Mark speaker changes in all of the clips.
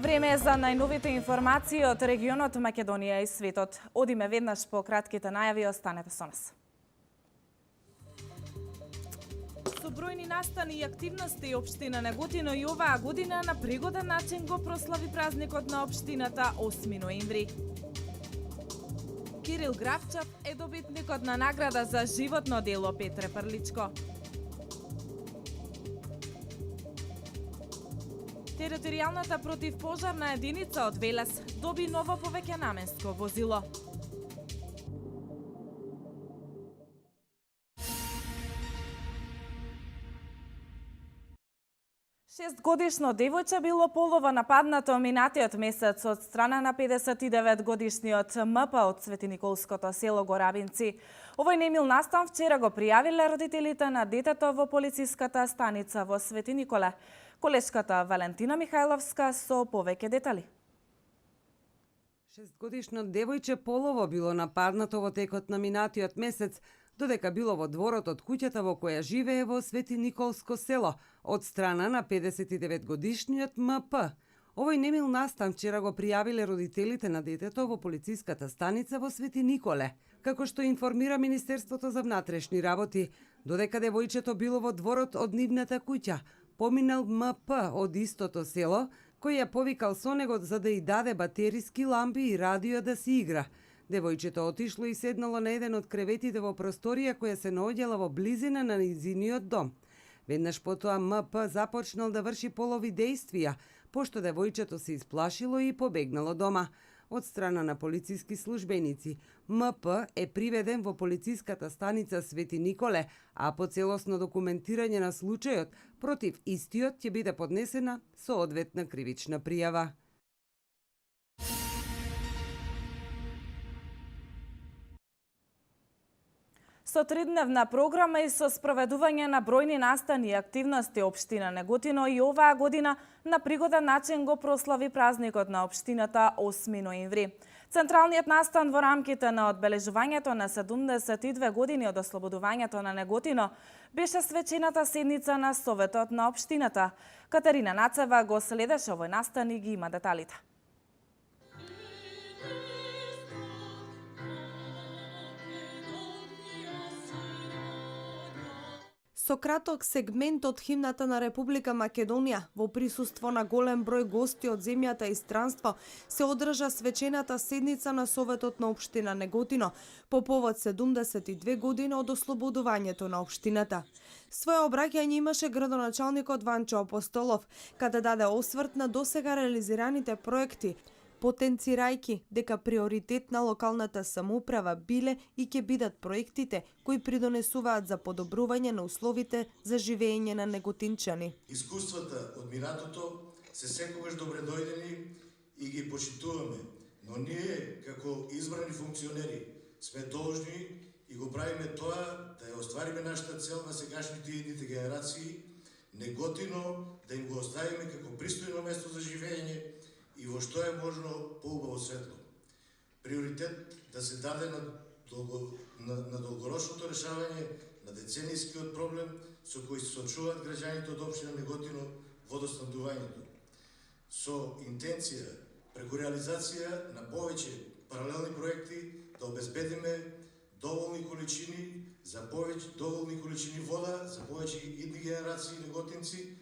Speaker 1: Време е за најновите информации од регионот Македонија и светот. Одиме веднаш по кратките најави, останете со нас. Со бројни настани и активности, општина Неготино и оваа година на пригоден начин го прослави празникот на општината 8 ноември. Кирил Гравчев е добитникот на награда за животно дело Петре Прличко. Територијалната противпожарна единица од Велес доби ново повеќенаменско возило. Шестгодишно девојче било полово нападнато минатиот месец од страна на 59-годишниот МП од Светиниколското село Горабинци. Овој немил настан вчера го пријавиле родителите на детето во полициската станица во Светиниколе. Колешката Валентина Михајловска со повеќе детали.
Speaker 2: Шестгодишно девојче полово било нападнато во текот на минатиот месец, додека било во дворот од куќата во која живее во Светиниколско село, од страна на 59-годишниот МП. Овој немил настан вчера го пријавиле родителите на детето во полициската станица во Светиниколе. Како што информира Министерството за внатрешни работи, додека девојчето било во дворот од нивната куќа, поминал МП од истото село, кој ја повикал со него за да и даде батериски лампи и радио да си игра. Девојчето отишло и седнало на еден од креветите во просторија која се наоѓала во близина на низиниот дом. Веднаш потоа МП започнал да врши полови дејствија, пошто девојчето се исплашило и побегнало дома. Од страна на полициски службеници, МП е приведен во полициската станица Светиниколе, а по целосно документирање на случајот, против истиот ќе биде поднесена соодветна кривична пријава.
Speaker 1: Со тридневна програма и со спроведување на бројни настани и активности општина Неготино и оваа година на пригоден начин го прослави празникот на општината 8 ноември. Централниот настан во рамките на одбележувањето на 72 години од ослободувањето на Неготино беше свечената седница на Советот на општината. Катерина Нацева го следеше овој настан и ги има деталите.
Speaker 3: Со краток сегмент од химната на Република Македонија, во присуство на голем број гости од земјата и странство, се одржа свечената седница на Советот на општина Неготино по повод 72 години од ослободувањето на општината. Своје обраќање имаше градоначалникот Ванчо Апостолов, каде даде осврт на досега реализираните проекти, потенцирајќи дека приоритет на локалната самоуправа биле и ќе бидат проектите кои придонесуваат за подобрување на условите за живење на неготинчани.
Speaker 4: Искуствата од минатото се секогаш добредојдени и ги почитуваме, но ние како избрани функционери сме должни и го правиме тоа да ја оствариме нашата цел на сегашните и идните генерации, Неготино да им го оставиме како пристојно место за живење и во што е можно поубаво светло. Приоритет да се даде на долгорочното решавање на деценијскиот проблем со кој се соочуваат граѓаните од општина Неготино водоснабдувањето. Со интенција преку реализација на повеќе паралелни проекти да обезбедиме доволни количини вода за повеќе идни генерации неготинци,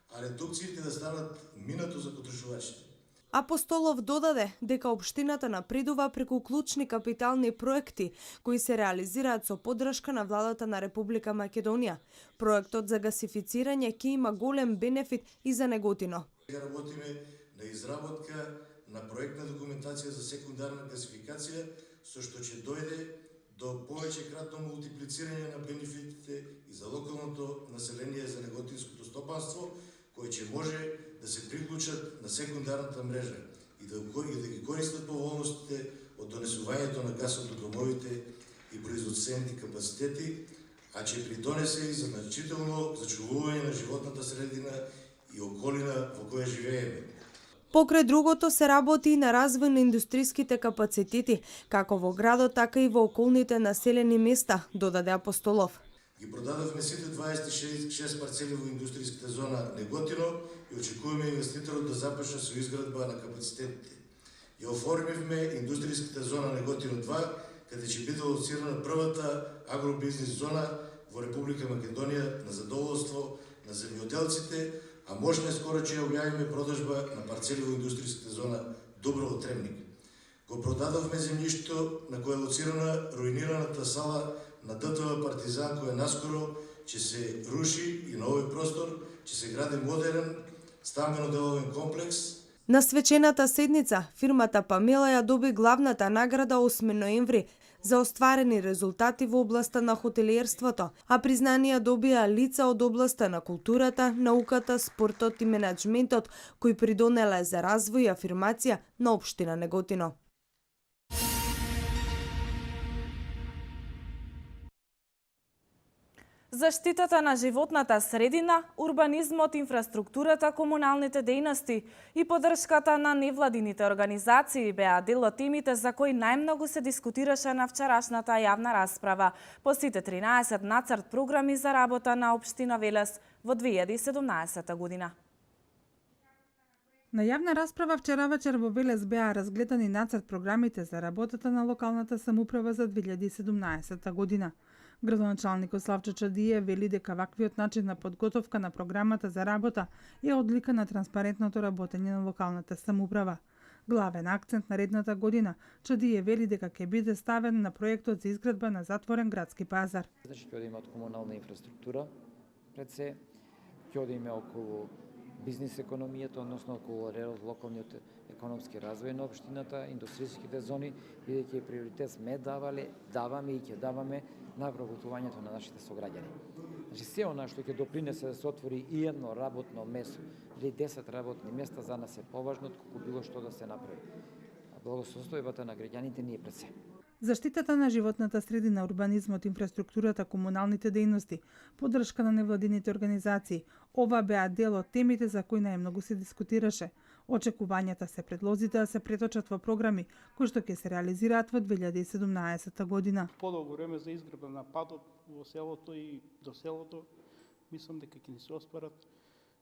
Speaker 4: а редукциите да станат минато за потрошувачите.
Speaker 3: Апостолов додаде дека општината напредува преку клучни капитални проекти кои се реализираат со поддршка на владата на Република Македонија. Проектот за гасифицирање ќе има голем бенефит и за Неготино.
Speaker 4: Работиме на изработка на проектна документација за секундарна гасификација, со што ќе дојде до повеќекратно мултиплицирање на бенефитите и за локалното население за неготинското стопанство, кои ќе може да се приклучат на секундарната мрежа и да ги користат поволностите од донесувањето на гасот до домовите и производствените капацитети, а ќе придонесе и значително зачувување на животната средина и околина во која живееме.
Speaker 3: Покрај другото се работи и на развој на индустриските капацитети, како во градот, така и во околните населени места, додаде Апостолов.
Speaker 4: Ги продадовме сите 26 парцели во индустријската зона Неготино и очекуваме инвеститорот да започне со изградба на капацитетите. Ја оформивме индустријската зона Неготино 2, каде ќе биде лоцирана првата агробизнис зона во Република Македонија на задоволство на земјоделците, а можна скоро ќе ја објавиме продажба на парцели во индустријската зона Дуброво Тремник. Го продадовме земјишто на која е лоцирана руинираната сала на ДТО Партизан, која наскоро ќе се руши и на овој простор ќе се гради модерен стамбено-деловен комплекс.
Speaker 3: На свечената седница, фирмата Памела ја доби главната награда 8 ноември за остварени резултати во областа на хотелиерството, а признанија добија лица од областа на културата, науката, спортот и менаџментот, кои придонеле за развој и афирмација на општина Неготино.
Speaker 1: Заштитата на животната средина, урбанизмот, инфраструктурата, комуналните дејности и поддршката на невладините организации беа дел од темите за кои најмногу се дискутираше на вчерашната јавна расправа по сите 13 нацрт програми за работа на општина Велес во 2017 година.
Speaker 5: На јавна расправа вчера вечер во Велес беа разгледани нацрт програмите за работата на локалната самоуправа за 2017 година. Градоначалникот Славчо Чадиев вели дека ваквиот начин на подготовка на програмата за работа е одлика на транспарентното работење на локалната самоуправа. Главен акцент наредната година, Чадиев вели дека ќе биде ставен на проектот за изградба на затворен градски пазар.
Speaker 6: Значи ќе одиме од комунална инфраструктура, пред се, ќе одиме околу бизнис економијата, односно околу локалниот економски развој на општината, индустријските зони, бидејќи приоритет сме даваме и ќе даваме на вработувањето на нашите сограѓани. Значи се она што ќе допринесе да се отвори и едно работно место или 10 работни места за нас е поважно отколку било што да се направи. А благосостојбата на граѓаните ни е пред се.
Speaker 5: Заштитата на животната средина, урбанизмот, инфраструктурата, комуналните дејности, поддршка на невладините организации, ова беа дел од темите за кои најмногу се дискутираше. Очекувањата се предлозите да се преточат во програми кои што ќе се реализираат во 2017 година.
Speaker 7: Подолго време за изградба на патот во селото и до селото, мислам дека ќе ни се остварат,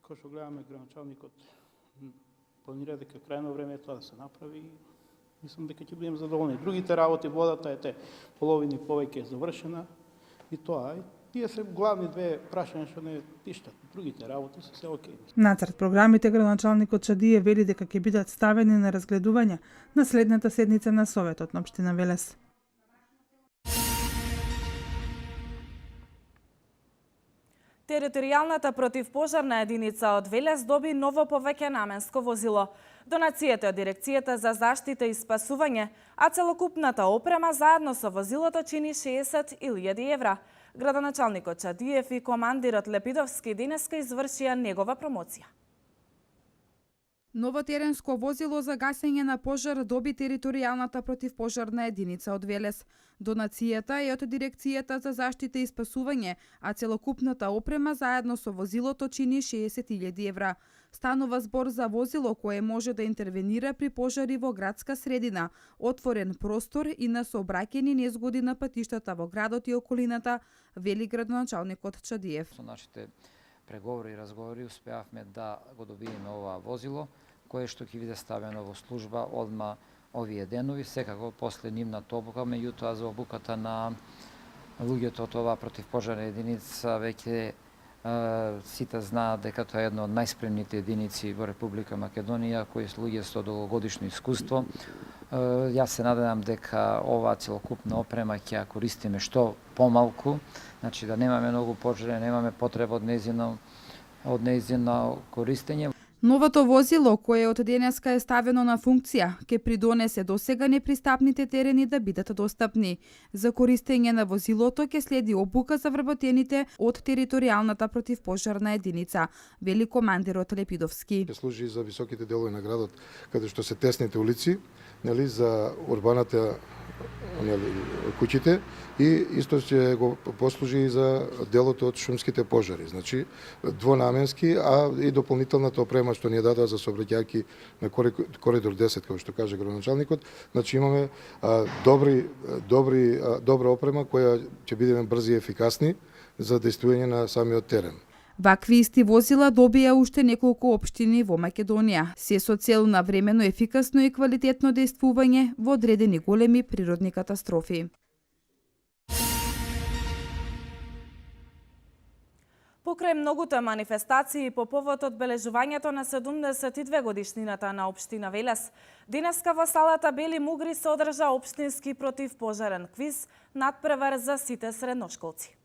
Speaker 7: кој што гледаме градоначалникот планира дека крајно време е тоа да се направи. Мислам дека ќе бидеме задоволни. Другите работи, водата е половини повеќе е завршена и тоа. Тие се главни две прашања што не тиштат. Другите работи се се окей.
Speaker 5: Нацрт програмите градоначалникот Чадиев вели дека ќе бидат ставени на разгледување на следната седница на Советот на општина Велес.
Speaker 1: Територијалната противпожарна единица од Велес доби ново повеќенаменско возило. Донацијата од Дирекцијата за заштита и спасување, а целокупната опрема заедно со возилото чини 60.000 евра. Градоначалникот Чадиев и командирот Лепидовски денеска извршија негова промоција.
Speaker 8: Ново теренско возило за гасење на пожар доби територијалната противпожарна единица од Велес. Донацијата е од Дирекцијата за заштита и спасување, а целокупната опрема заедно со возилото чини 60.000 евра. Станува збор за возило кое може да интервенира при пожари во градска средина, отворен простор и на сообраќајни незгоди на патиштата во градот и околината, вели градоначалникот Чадиев.
Speaker 6: Со нашите преговори и разговори успеавме да го добиеме ова возило, кое што ќе биде ставено во служба одма овие денови, секако после нивната обука, меѓутоа за обуката на луѓето од оваа противпожарна единица веќе сите знаат дека тоа е една од најспремните единици во Република Македонија, кои се луѓе со долгогодишно искуство. Јас се надевам дека оваа целокупна опрема ќе ја користиме што помалку, значи да немаме многу пожари, немаме потреба од нејзино користење.
Speaker 8: Новото возило, кое од денеска е ставено на функција, ќе придонесе досега непристапните терени да бидат достапни. За користење на возилото ќе следи обука за вработените од територијалната противпожарна единица, вели командирот Лепидовски.
Speaker 9: Ќе служи за високите делови на градот, каде што се тесните улици, за урбаната куќите и исто ќе го послужи и за делото од шумските пожари. Значи двонаменски, а и дополнителната опрема што ни дадоа за сообраќајки на коридор 10, како што каже градоначалникот. Значи имаме добра опрема која ќе бидеме брзи и ефикасни за действување на самиот терен.
Speaker 8: Вакви исти возила добија уште неколку општини во Македонија, се со цел на времено, ефикасно и квалитетно действување во одредени големи природни катастрофи.
Speaker 1: Покрај многуте манифестации по повод одбележувањето на 72 годишнината на општина Велес, денеска во салата Бели Мугри се одржа општински противпожарен квиз надпревар за сите средношколци.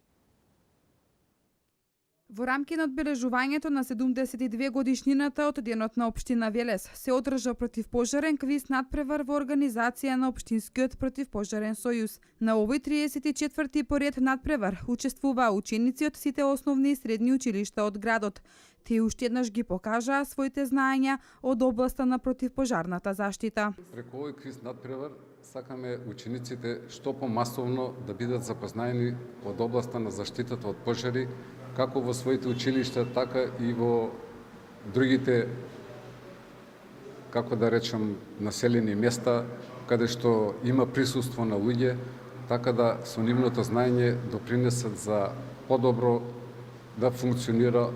Speaker 8: Во рамки на одбележувањето на 72 годишнината од денот на општина Велес се одржа противпожарен квиз надпревар во организација на Општинскиот противпожарен сојуз. На овој 34-ти поред надпревар учествуваа ученици од сите основни и средни училишта од градот. Тие уште еднаш ги покажаа своите знаења од областа на противпожарната заштита.
Speaker 10: Преку овој квиз надпревар сакаме учениците што помасовно да бидат запознаени од областа на заштитата од пожари, како во своите училишта, така и во другите, како да речем, населени места, каде што има присуство на луѓе, така да со нивното знаење допринесат за подобро да функционира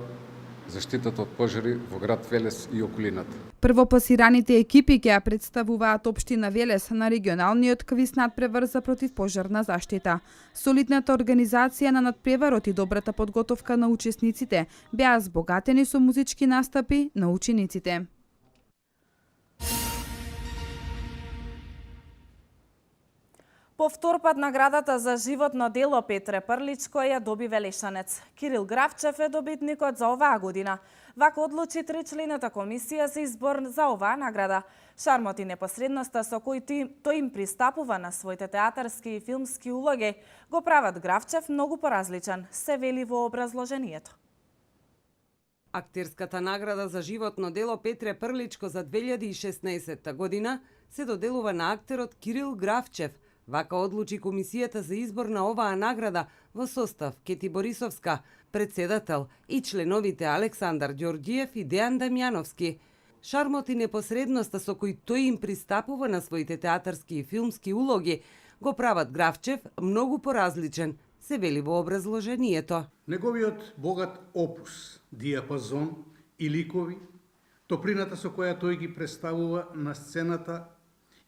Speaker 10: заштитата од пожари во град Велес и околината.
Speaker 8: Првопласираните екипи ќе ја представуваат општина Велес на регионалниот квиз надпревар за противпожарна заштита. Солидната организација на надпреварот и добрата подготовка на учесниците беа збогатени со музички настапи на учениците.
Speaker 1: Повтор пат наградата за животно дело Петре Прличко ја доби велешанец. Кирил Гравчев е добитникот за оваа година. Вака одлучи тричлената комисија за избор за оваа награда. Шармот и непосредноста со кој тој им пристапува на своите театарски и филмски улоги го прават Гравчев многу поразличен, се вели во образложението.
Speaker 2: Актерската награда за животно дело Петре Прличко за 2016 година се доделува на актерот Кирил Гравчев. Вака одлучи комисијата за избор на оваа награда во состав Кети Борисовска, председател, и членовите Александар Ѓорѓиев и Дејан Дамјановски. Шармот и непосредноста со кој тој им пристапува на своите театарски и филмски улоги го прават Гравчев многу поразличен, се вели во образложението.
Speaker 11: Неговиот богат опус, диапазон и ликови, топлината со која тој ги представува на сцената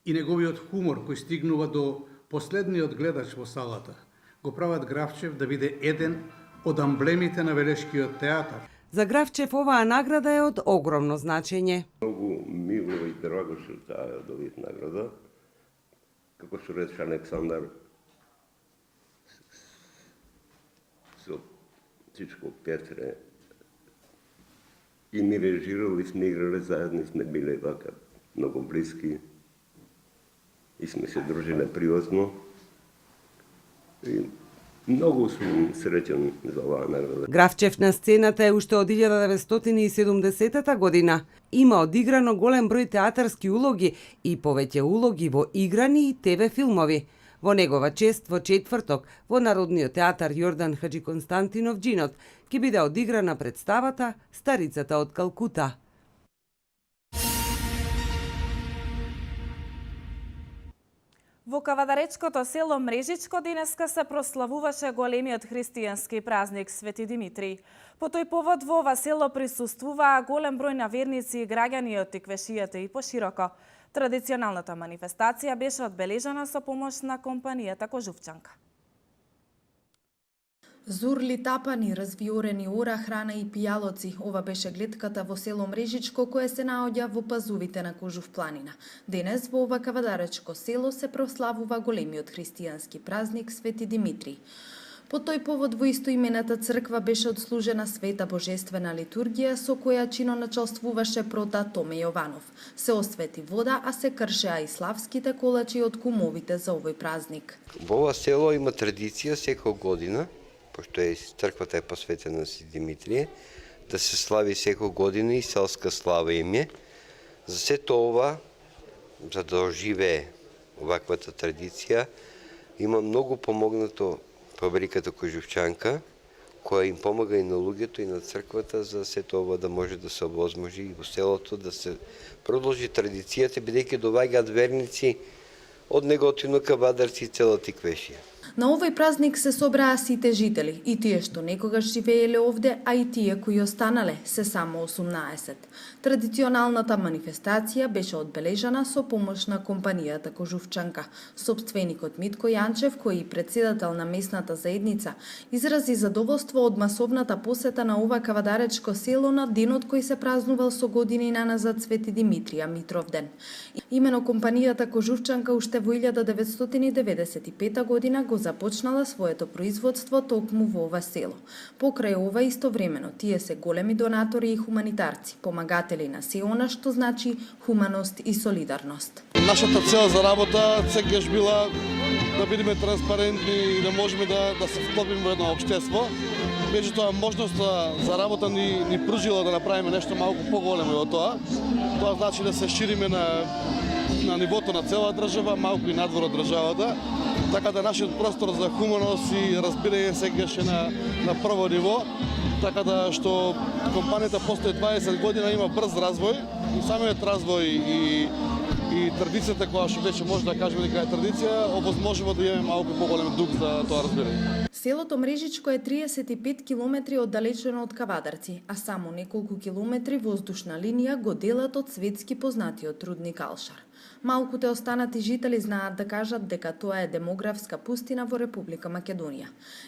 Speaker 11: и неговиот хумор кој стигнува до последниот гледач во салата, го прават Гравчев да биде еден од амблемите на велешкиот театар.
Speaker 2: За Гравчев оваа награда е од огромно значење.
Speaker 12: Многу мило и драго што таа добит награда. Како што рече Александар, со Чичко Петре и ми режирал и сме играли заедно, сме биле вака многу блиски и сме се дружили пријатно. И многу сум среќен за оваа награда.
Speaker 2: Гравчев на сцената е уште од 1970 година. Има одиграно голем број театарски улоги и повеќе улоги во играни и ТВ филмови. Во негова чест во четврток во Народниот театар Јордан Хаджи Константинов Џинот ќе биде одиграна представата Старицата од Калкута.
Speaker 1: Во кавадаречкото село Мрежичко денеска се прославуваше големиот христијански празник Свети Димитри. По тој повод во ова село присуствуваа голем број на верници и граѓани од Тиквешијата и пошироко. Традиционалната манифестација беше одбележана со помош на компанијата Кожувчанка.
Speaker 13: Зурли тапани, развиорени ора, храна и пијалоци. Ова беше глетката во село Мрежичко, кое се наоѓа во пазувите на Кожув планина. Денес во ова кавадаречко село се прославува големиот христијански празник Свети Димитри. По тој повод во истоимената црква беше одслужена света божествена литургија со која чиноначалствуваше прота Томе Јованов. Се освети вода, а се кршеа и славските колачи од кумовите за овој празник.
Speaker 14: Во ова село има традиција секоја година, пошто црквата е посветена на Свети Димитрije, да се слави секоја година и селска слава им е. За сето ова, за да оживее оваквата традиција, има многу помогнато фабриката Кожувчанка, која им помага и на луѓето и на црквата за сето ова да може да се овозможи и во селото да се продолжи традицијата, бидејќи доваѓаат верници од Неготино, Кавадарци и цела Тиквешија.
Speaker 13: На овој празник се собраа сите жители, и тие што некогаш живееле овде, а и тие кои останале, се само 18. Традиционалната манифестација беше одбележана со помош на компанијата Кожувчанка. Собственикот Митко Јанчев, кој и председател на местната заедница, изрази задоволство од масовната посета на ова кавадаречко село на денот кој се празнувал со години наназад Свети Димитрија Митровден. Имено компанијата Кожувчанка уште во 1995 година го започнала своето производство токму во ова село. Покрај ова истовремено тие се големи донатори и хуманитарци, помагатели на се она што значи хуманост и солидарност.
Speaker 15: Нашата цел за работа секогаш била да бидеме транспарентни и да можеме да се вклопиме во едно општество. Меѓутоа можноста за работа ни пружила да направиме нешто малку поголемо од тоа. Тоа значи да се шириме на нивото на цела држава, малку и надвор од државата, така да нашиот простор за хуманост и разбирање секогаш е на прво ниво, така да што компанијата постои 20 година, има брз развој, и самиот развој и традицијата која што вече може да кажеме дека е традиција, овозможува да имаме малку поголем дух за тоа разбирање.
Speaker 13: Селото Мрежичко е 35 километри оддалечено од Кавадарци, а само неколку километри воздушна линија го делат од светски познатиот рудник Алшар. Малкуте останати жители знаат да кажат дека тоа е демографска пустина во Република Македонија.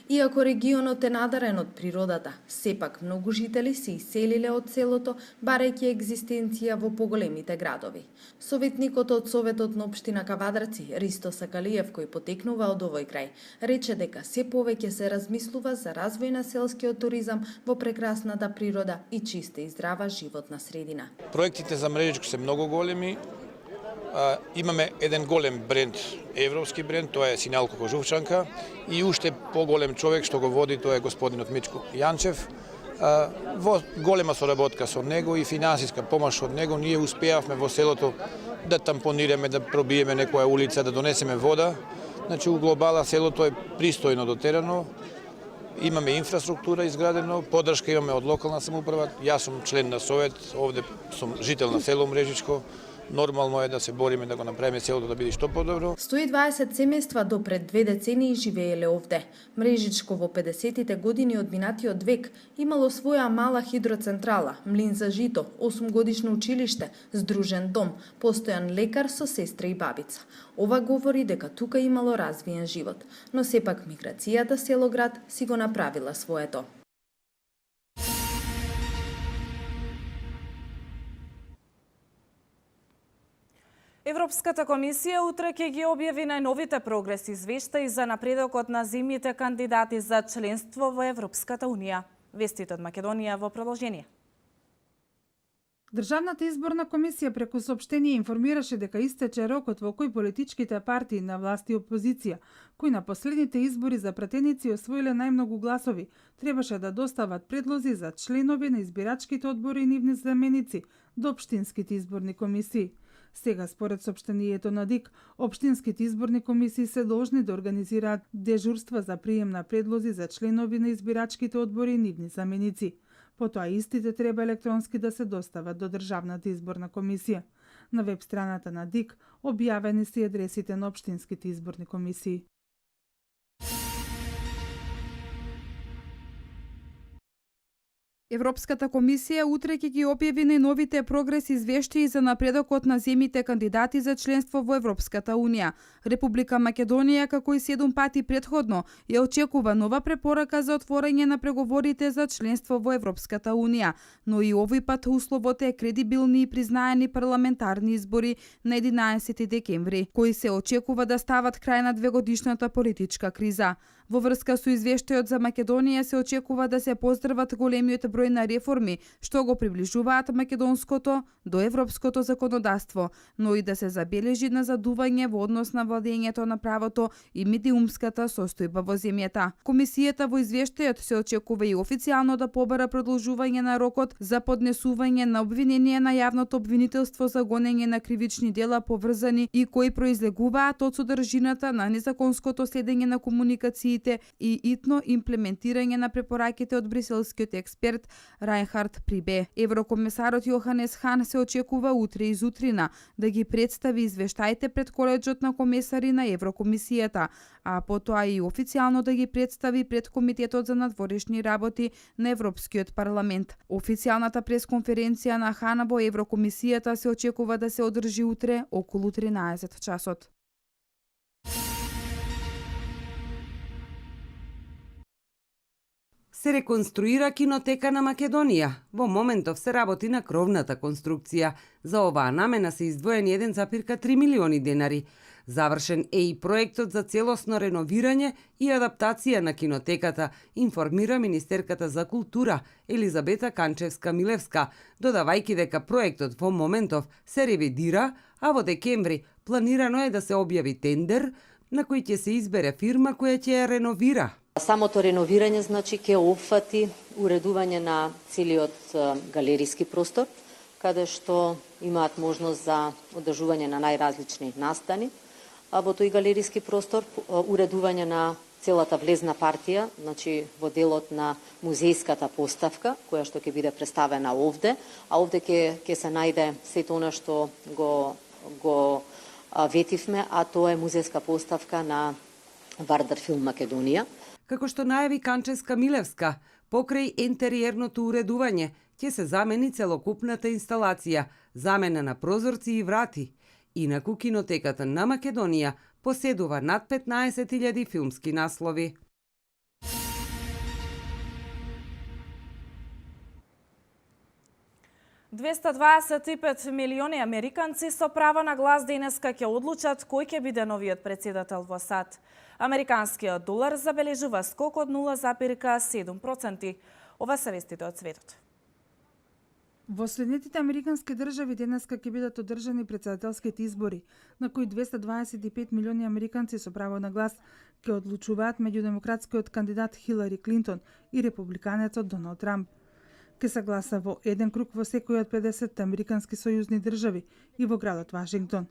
Speaker 13: Иако регионот е надарен од природата, сепак многу жители се иселиле од селото, барајќи екзистенција во поголемите градови. Советникот од Советот на општина Кавадарци, Ристо Сакалиев, кој потекнува од овој крај, рече дека се повеќе се размислува за развој на селскиот туризам во прекрасната природа и чиста и здрава животна средина.
Speaker 16: Проектите за Мрежичко се многу големи. Имаме еден голем бренд, европски бренд, тоа е Синјалко Кожувчанка, и уште поголем човек што го води, тоа е господинот Митко Јанчев. Во голема соработка со него и финансиска помош од него, ние успеавме во селото да тампонираме, да пробиеме некоја улица, да донесеме вода. Значи, у глобала селото е пристојно дотерано, имаме инфраструктура изградено, поддршка имаме од локална самоуправа, јас сум член на совет, овде сум жител на село Мрежичко. Нормално е да се бориме да го направиме селото да биде што подобро.
Speaker 13: 120 семејства до пред 2 децении живееле овде. Мрежичко во 50-тите години од минатиот век имало своја мала хидроцентрала, млин за жито, 8-годишно училиште, здружен дом, постојан лекар со сестра и бабица. Ова говори дека тука имало развиен живот, но сепак миграцијата село-град си го направила своето.
Speaker 1: Европската комисија утре ќе ги објави најновите прогреси извештаи за напредокот на земјите кандидати за членство во Европската унија. Вестите од Македонија во продолжение.
Speaker 5: Државната изборна комисија преку соопштение информираше дека истече рокот во кој политичките партии на власт и опозиција, кои на последните избори за пратеници освоиле најмногу гласови, требаше да достават предлози за членови на избирачките одбори и нивни заменици до општинските изборни комисии. Сега, според соопштението на ДИК, општинските изборни комисии се должни да организираат дежурства за прием на предлози за членови на избирачките одбори и нивни заменици. Потоа истите треба електронски да се достават до Државната изборна комисија. На веб страната на ДИК објавени се адресите на општинските изборни комисии.
Speaker 8: Европската комисија утре ќе ги објави најновите прогреси извештаи за напредокот на земјите кандидати за членство во Европската унија. Република Македонија, како и 7 пати претходно, ја очекува нова препорака за отворање на преговорите за членство во Европската унија, но и овој пат условот е кредибилни и признаени парламентарни избори на 11 декември, кои се очекува да стават крај на двегодишната политичка криза. Во врска со извештајот за Македонија се очекува да се поздрават големиот број на реформи што го приближуваат македонското до европското законодавство, но и да се забележи назадување во однос на владењето на правото и медиумската состојба во земјата. Комисијата во извештајот се очекува и официјално да побара продолжување на рокот за поднесување на обвинение на јавното обвинителство за гонење на кривични дела поврзани и кои произлегуваат од содржината на незаконското следење на комуникациите и итно имплементирање на препораките од бриселскиот експерт Рајнхард Прибе. Еврокомисарот Јоханес Хан се очекува утре и зутрина да ги представи извештаите пред коледжот на комесари на Еврокомисијата, а потоа и официјално да ги представи пред Комитетот за надворешни работи на Европскиот парламент. Официјалната пресконференција на Хан во Еврокомисијата се очекува да се одржи утре околу 13 часот.
Speaker 2: Се реконструира кинотека на Македонија. Во моментов се работи на кровната конструкција. За оваа намена се издвоени 1,3 милиони денари. Завршен е и проектот за целосно реновирање и адаптација на кинотеката, информира министерката за култура Елизабета Канчевска-Милевска, додавајќи дека проектот во моментов се ревидира, а во декември планирано е да се објави тендер на кој ќе се избере фирма која ќе ја реновира.
Speaker 17: Самото реновирање значи ќе опфати уредување на целиот галериски простор, каде што имаат можност за одржување на најразлични настани, а во тој галериски простор уредување на целата влезна партија, значи во делот на музејската поставка, која што ќе биде представена овде, а овде ќе се најде сето она што го ветивме, а тоа е музејска поставка на Вардар Филм Македонија.
Speaker 2: Како што најави Канчевска-Милевска, покрај интериерното уредување ќе се замени целокупната инсталација, замена на прозорци и врати. Инаку кинотеката на Македонија поседува над 15.000 филмски наслови.
Speaker 1: $225 милиони американци со право на глас денеска ќе одлучат кој ќе биде новиот претседател во САД. Американскиот долар забележува скок од 0,7%. Ова се вестите од светот.
Speaker 5: Во следните американски држави денеска ќе бидат одржани претседателските избори, на кои 225 милиони американци со право на глас ќе одлучуваат меѓу демократскиот кандидат Хилари Клинтон и републиканецот Доналд Трамп. Ке се гласа во еден круг во секој од 50 американски сојузни држави и во градот Вашингтон.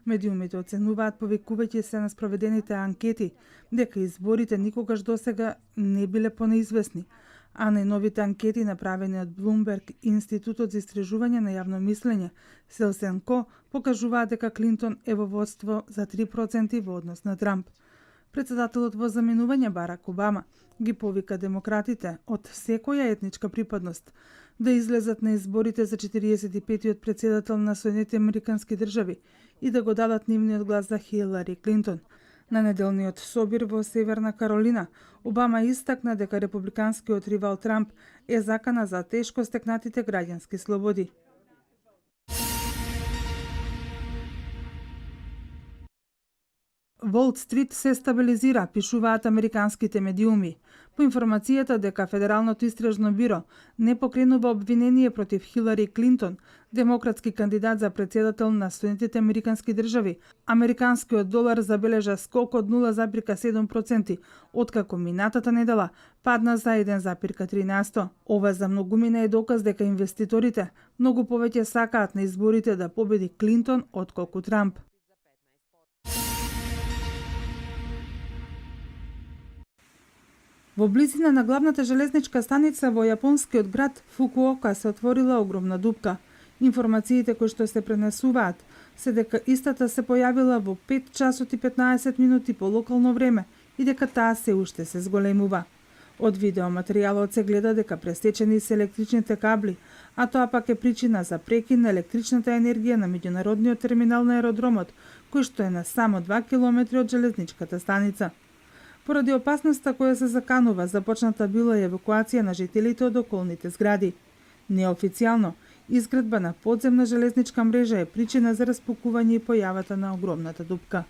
Speaker 5: Медиумите оценуваат повикувајќи се на спроведените анкети дека изборите никогаш досега не биле понеизвестни, а најновите анкети направени од Bloomberg и Институтот за истражување на јавно мислење, Селсенко, покажуваат дека Клинтон е во водство за 3% во однос на Трамп. Претседателот во заменување Барак Обама ги повика демократите од секоја етничка припадност да излезат на изборите за 45-тиот претседател на Соединетите американски држави и да го дадат нивниот глас за Хилари Клинтон. На неделниот собир во Северна Каролина, Обама истакна дека републиканскиот ривал Трамп е закана за тешко стекнатите граѓански слободи. Волт Стрит се стабилизира, пишуваат американските медиуми. По информацијата дека Федералното истражно биро не покренува обвинение против Хилари Клинтон, демократски кандидат за претседател на Соединетите американски држави, американскиот долар забележа скок од 0,7%, откако минатата недела падна за 1,3%. Ова за многумина е доказ дека инвеститорите многу повеќе сакаат на изборите да победи Клинтон отколку Трамп. Во близина на главната железничка станица во јапонскиот град Фукуока се отворила огромна дупка. Информациите кои што се пренесуваат се дека истата се појавила во 5 часот и 15 минути по локално време и дека таа се уште се зголемува. Од видеоматеријалот се гледа дека пресечени се електричните кабли, а тоа пак е причина за прекин на електричната енергија на меѓународниот терминал на аеродромот, кој што е на само 2 километри од железничката станица. Поради опасноста која се заканува, започната била и евакуација на жителите од околните згради. Неофицијално, изградба на подземна железничка мрежа е причина за распукување и појавата на огромната дупка.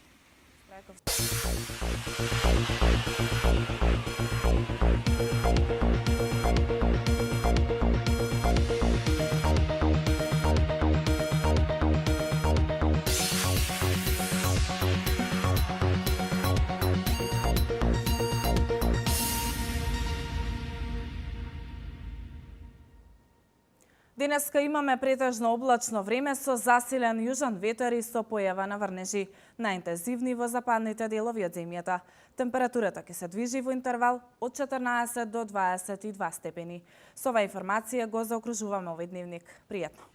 Speaker 1: Денеска имаме претежно облачно време со засилен јужен ветер и со појава на врнежи, најинтензивни во западните делови од земјата. Температурата ќе се движи во интервал од 14 до 22 степени. Со оваа информација го заокружуваме овој дневник. Пријатно!